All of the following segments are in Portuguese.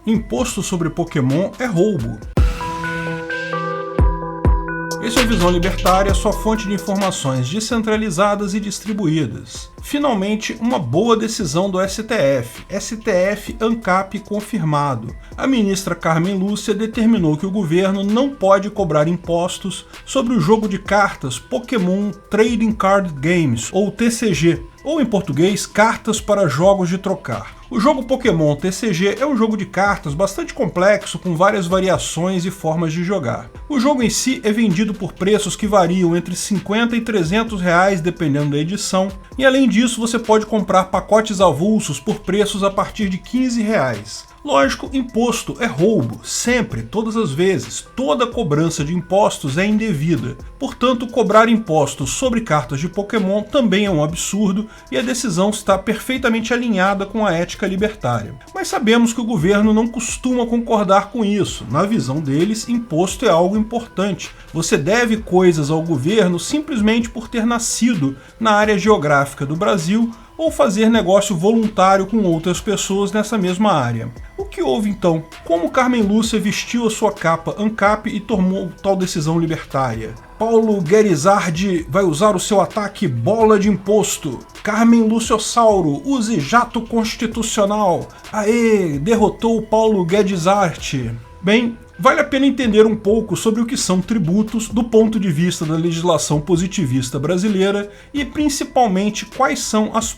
Imposto sobre Pokémon é roubo. Esse é o Visão Libertária, sua fonte de informações descentralizadas e distribuídas. Finalmente, uma boa decisão do STF. STF ANCAP confirmado. A ministra Carmen Lúcia determinou que o governo não pode cobrar impostos sobre o jogo de cartas Pokémon Trading Card Games, ou TCG, ou em português, cartas para jogos de trocar. O jogo Pokémon TCG é um jogo de cartas bastante complexo, com várias variações e formas de jogar. O jogo em si é vendido por preços que variam entre 50 e 300 reais, dependendo da edição, e além disso você pode comprar pacotes avulsos por preços a partir de 15 reais. Lógico, imposto é roubo, sempre, todas as vezes. Toda cobrança de impostos é indevida. Portanto, cobrar impostos sobre cartas de Pokémon também é um absurdo e a decisão está perfeitamente alinhada com a ética libertária. Mas sabemos que o governo não costuma concordar com isso. Na visão deles, imposto é algo importante. Você deve coisas ao governo simplesmente por ter nascido na área geográfica do Brasil ou fazer negócio voluntário com outras pessoas nessa mesma área. O que houve então? Como Carmen Lúcia vestiu a sua capa ANCAP e tomou tal decisão libertária? Paulo Guerizardi vai usar o seu ataque bola de imposto. Carmen Luciossauro, use jato constitucional. Aê, derrotou Paulo Guerizardi. Bem, vale a pena entender um pouco sobre o que são tributos do ponto de vista da legislação positivista brasileira e principalmente quais são as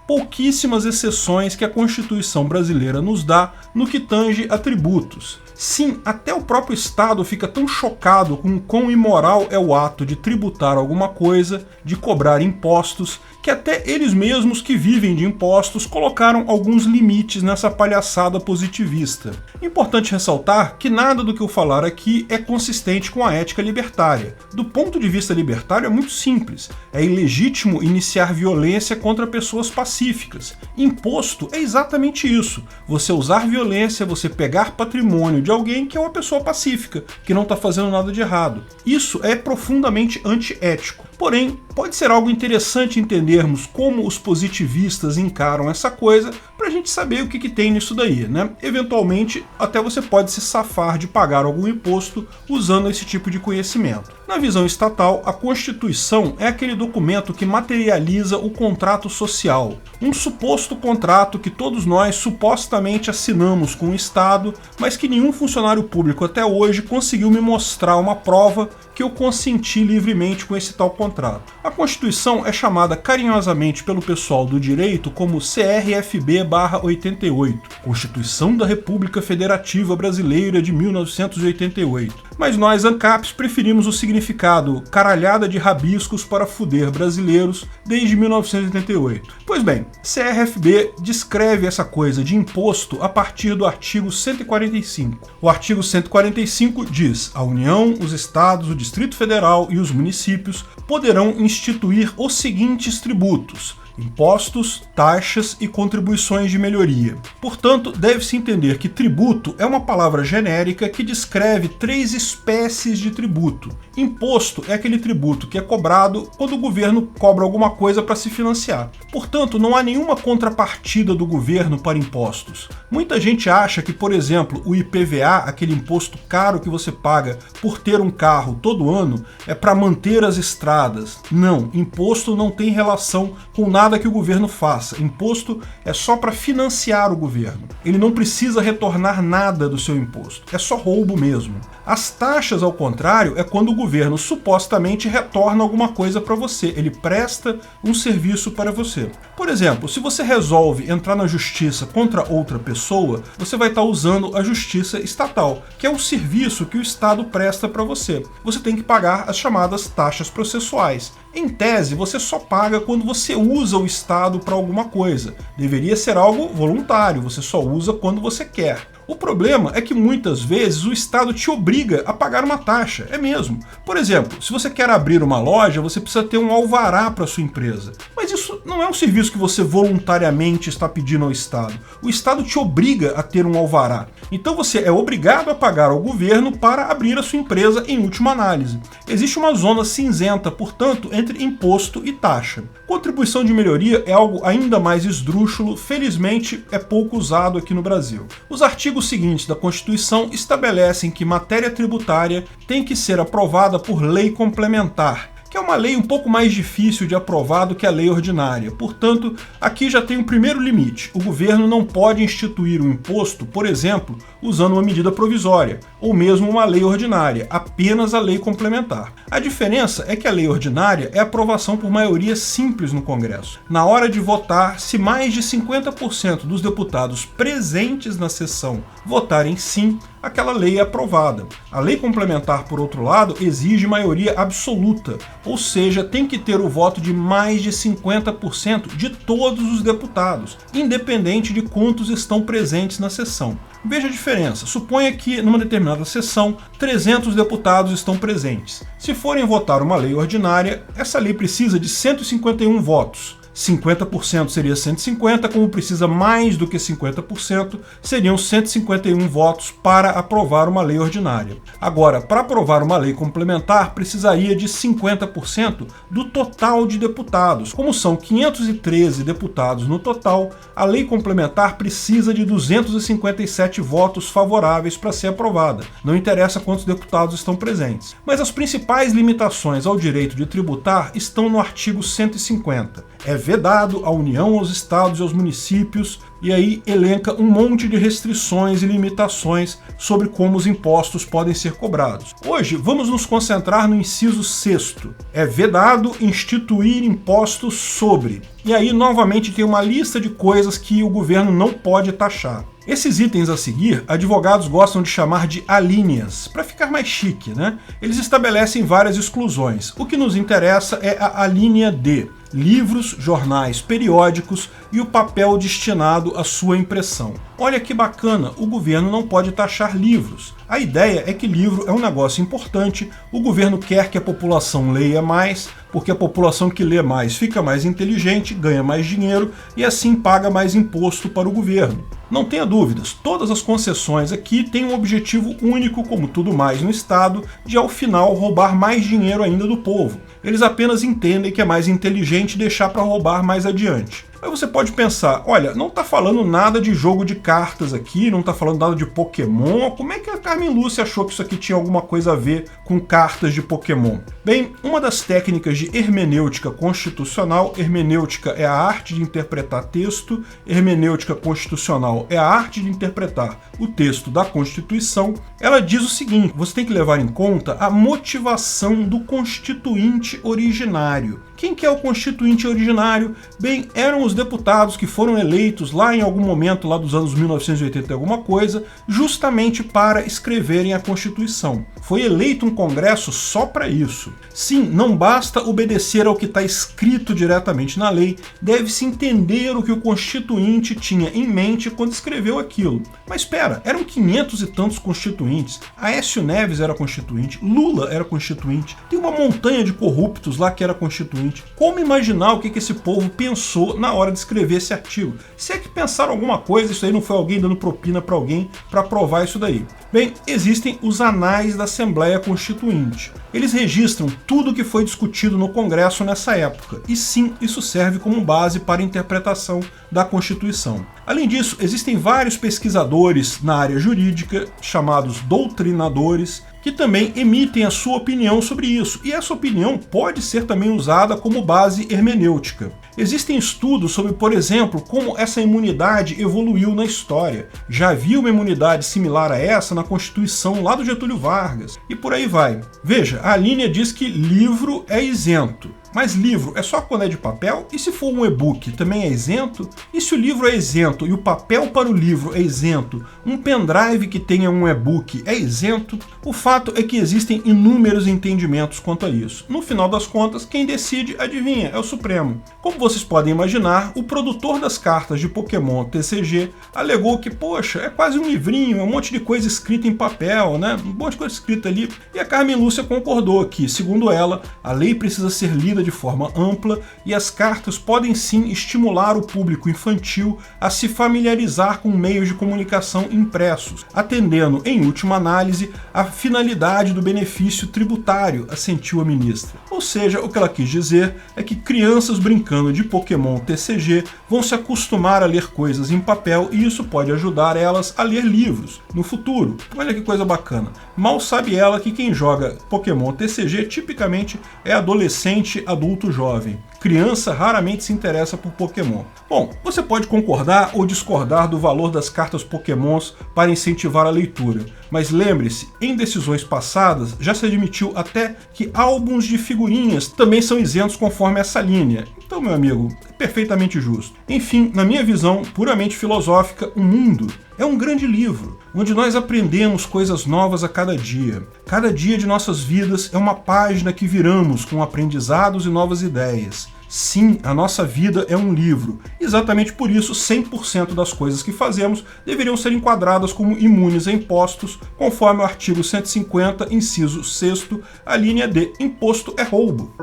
pouquíssimas exceções que a Constituição brasileira nos dá no que tange a tributos. Sim, até o próprio Estado fica tão chocado com o quão imoral é o ato de tributar alguma coisa, de cobrar impostos, que até eles mesmos que vivem de impostos colocaram alguns limites nessa palhaçada positivista. Importante ressaltar que nada do que eu falar aqui é consistente com a ética libertária. Do ponto de vista libertário é muito simples. É ilegítimo iniciar violência contra pessoas pacíficas. Imposto é exatamente isso. Você usar violência, você pegar patrimônio de alguém que é uma pessoa pacífica, que não está fazendo nada de errado. Isso é profundamente antiético. Porém, pode ser algo interessante entendermos como os positivistas encaram essa coisa para a gente saber o que tem nisso daí, né? Eventualmente, até você pode se safar de pagar algum imposto usando esse tipo de conhecimento. Na visão estatal, a Constituição é aquele documento que materializa o contrato social, um suposto contrato que todos nós supostamente assinamos com o Estado, mas que nenhum funcionário público até hoje conseguiu me mostrar uma prova que eu consenti livremente com esse tal contrato. A Constituição é chamada carinhosamente pelo pessoal do direito como CRFB/88, Constituição da República Federativa Brasileira de 1988. Mas nós, ANCAPs, preferimos o significado caralhada de rabiscos para fuder brasileiros desde 1988. Pois bem, CRFB descreve essa coisa de imposto a partir do artigo 145. O artigo 145 diz: a União, os Estados, o Distrito Federal e os municípios poderão instituir os seguintes tributos: impostos, taxas e contribuições de melhoria. Portanto, deve-se entender que tributo é uma palavra genérica que descreve três espécies de tributo. Imposto é aquele tributo que é cobrado quando o governo cobra alguma coisa para se financiar. Portanto, não há nenhuma contrapartida do governo para impostos. Muita gente acha que, por exemplo, o IPVA, aquele imposto caro que você paga por ter um carro todo ano, é para manter as estradas. Não, imposto não tem relação com nada que o governo faça. Imposto é só para financiar o governo. Ele não precisa retornar nada do seu imposto. É só roubo mesmo. As taxas, ao contrário, é quando o governo supostamente retorna alguma coisa para você. Ele presta um serviço para você. Por exemplo, se você resolve entrar na justiça contra outra pessoa, você vai estar usando a justiça estatal, que é um serviço que o Estado presta para você. Você tem que pagar as chamadas taxas processuais. Em tese, você só paga quando você usa o Estado para alguma coisa. Deveria ser algo voluntário, você só usa quando você quer. O problema é que muitas vezes o Estado te obriga a pagar uma taxa, é mesmo. Por exemplo, se você quer abrir uma loja, você precisa ter um alvará para sua empresa. Mas isso não é um serviço que você voluntariamente está pedindo ao Estado. O Estado te obriga a ter um alvará. Então você é obrigado a pagar ao governo para abrir a sua empresa em última análise. Existe uma zona cinzenta, portanto, entre imposto e taxa. Contribuição de melhoria é algo ainda mais esdrúxulo, felizmente é pouco usado aqui no Brasil. Os artigos seguintes da Constituição estabelecem que matéria tributária tem que ser aprovada por lei complementar, que é uma lei um pouco mais difícil de aprovar do que a lei ordinária. Portanto, aqui já tem um primeiro limite. O governo não pode instituir um imposto, por exemplo, usando uma medida provisória, ou mesmo uma lei ordinária, apenas a lei complementar. A diferença é que a lei ordinária é aprovação por maioria simples no Congresso. Na hora de votar, se mais de 50% dos deputados presentes na sessão votarem sim, aquela lei é aprovada. A lei complementar, por outro lado, exige maioria absoluta, ou seja, tem que ter o voto de mais de 50% de todos os deputados, independente de quantos estão presentes na sessão. Veja a diferença. Suponha que, numa determinada sessão, 300 deputados estão presentes. Se forem votar uma lei ordinária, essa lei precisa de 151 votos. 50% seria 150, como precisa mais do que 50%, seriam 151 votos para aprovar uma lei ordinária. Agora, para aprovar uma lei complementar, precisaria de 50% do total de deputados. Como são 513 deputados no total, a lei complementar precisa de 257 votos favoráveis para ser aprovada. Não interessa quantos deputados estão presentes. Mas as principais limitações ao direito de tributar estão no artigo 150. É vedado à União, aos estados e aos municípios, e aí elenca um monte de restrições e limitações sobre como os impostos podem ser cobrados. Hoje, vamos nos concentrar no inciso 6º. É vedado instituir impostos sobre. E aí, novamente, tem uma lista de coisas que o governo não pode taxar. Esses itens a seguir, advogados gostam de chamar de alíneas, para ficar mais chique, né? Eles estabelecem várias exclusões. O que nos interessa é a alínea D. Livros, jornais, periódicos e o papel destinado à sua impressão. Olha que bacana, o governo não pode taxar livros. A ideia é que livro é um negócio importante, o governo quer que a população leia mais, porque a população que lê mais fica mais inteligente, ganha mais dinheiro e assim paga mais imposto para o governo. Não tenha dúvidas, todas as concessões aqui têm um objetivo único, como tudo mais no Estado, de ao final roubar mais dinheiro ainda do povo. Eles apenas entendem que é mais inteligente deixar para roubar mais adiante. Aí você pode pensar, olha, não está falando nada de jogo de cartas aqui, não está falando nada de Pokémon, como é que a Carmen Lúcia achou que isso aqui tinha alguma coisa a ver com cartas de Pokémon? Bem, uma das técnicas de hermenêutica constitucional, hermenêutica é a arte de interpretar texto, hermenêutica constitucional é a arte de interpretar o texto da Constituição, ela diz o seguinte, você tem que levar em conta a motivação do constituinte originário. Quem que é o constituinte originário? Bem, eram os deputados que foram eleitos lá em algum momento, lá dos anos 1980 e alguma coisa, justamente para escreverem a Constituição. Foi eleito um Congresso só para isso. Sim, não basta obedecer ao que está escrito diretamente na lei, deve-se entender o que o constituinte tinha em mente quando escreveu aquilo. Mas espera, eram 500 e tantos constituintes, Aécio Neves era constituinte, Lula era constituinte, tem uma montanha de corruptos lá que era constituinte. Como imaginar o que esse povo pensou na hora de escrever esse artigo? Se é que pensaram alguma coisa, isso aí não foi alguém dando propina para alguém para provar isso daí. Bem, existem os anais da Assembleia Constituinte. Eles registram tudo o que foi discutido no Congresso nessa época, e sim, isso serve como base para a interpretação da Constituição. Além disso, existem vários pesquisadores na área jurídica, chamados doutrinadores, que também emitem a sua opinião sobre isso, e essa opinião pode ser também usada como base hermenêutica. Existem estudos sobre, por exemplo, como essa imunidade evoluiu na história. Já havia uma imunidade similar a essa na Constituição lá do Getúlio Vargas, e por aí vai. Veja, a linha diz que livro é isento. Mas livro é só quando é de papel? E se for um e-book, também é isento? E se o livro é isento e o papel para o livro é isento, um pendrive que tenha um e-book é isento? O fato é que existem inúmeros entendimentos quanto a isso. No final das contas, quem decide, adivinha, é o Supremo. Como vocês podem imaginar, o produtor das cartas de Pokémon TCG alegou que, poxa, é quase um livrinho, é um monte de coisa escrita em papel, né? Um monte de coisa escrita ali. E a Carmen Lúcia concordou que, segundo ela, a lei precisa ser lida distribuída de forma ampla e as cartas podem sim estimular o público infantil a se familiarizar com meios de comunicação impressos, atendendo, em última análise, à finalidade do benefício tributário, assentiu a ministra. Ou seja, o que ela quis dizer é que crianças brincando de Pokémon TCG vão se acostumar a ler coisas em papel e isso pode ajudar elas a ler livros no futuro. Olha que coisa bacana. Mal sabe ela que quem joga Pokémon TCG tipicamente é adolescente, adulto, jovem. Criança raramente se interessa por Pokémon. Bom, você pode concordar ou discordar do valor das cartas Pokémons para incentivar a leitura, mas lembre-se, em decisões passadas já se admitiu até que álbuns de figurinhas também são isentos conforme essa linha. Então, meu amigo, é perfeitamente justo. Enfim, na minha visão puramente filosófica, o mundo é um grande livro, onde nós aprendemos coisas novas a cada dia. Cada dia de nossas vidas é uma página que viramos com aprendizados e novas ideias. Sim, a nossa vida é um livro. Exatamente por isso, 100% das coisas que fazemos deveriam ser enquadradas como imunes a impostos, conforme o artigo 150, inciso 6º, a linha D, imposto é roubo.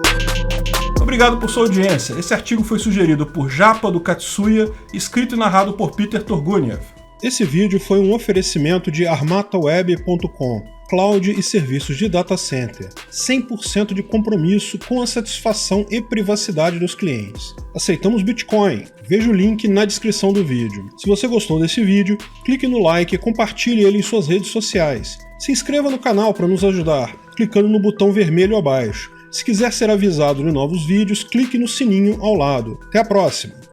Obrigado por sua audiência. Esse artigo foi sugerido por Japa do Katsuya, escrito e narrado por Peter Turguniev. Esse vídeo foi um oferecimento de armataweb.com, cloud e serviços de data center, 100% de compromisso com a satisfação e privacidade dos clientes. Aceitamos Bitcoin, veja o link na descrição do vídeo. Se você gostou desse vídeo, clique no like e compartilhe ele em suas redes sociais. Se inscreva no canal para nos ajudar, clicando no botão vermelho abaixo. Se quiser ser avisado de novos vídeos, clique no sininho ao lado. Até a próxima!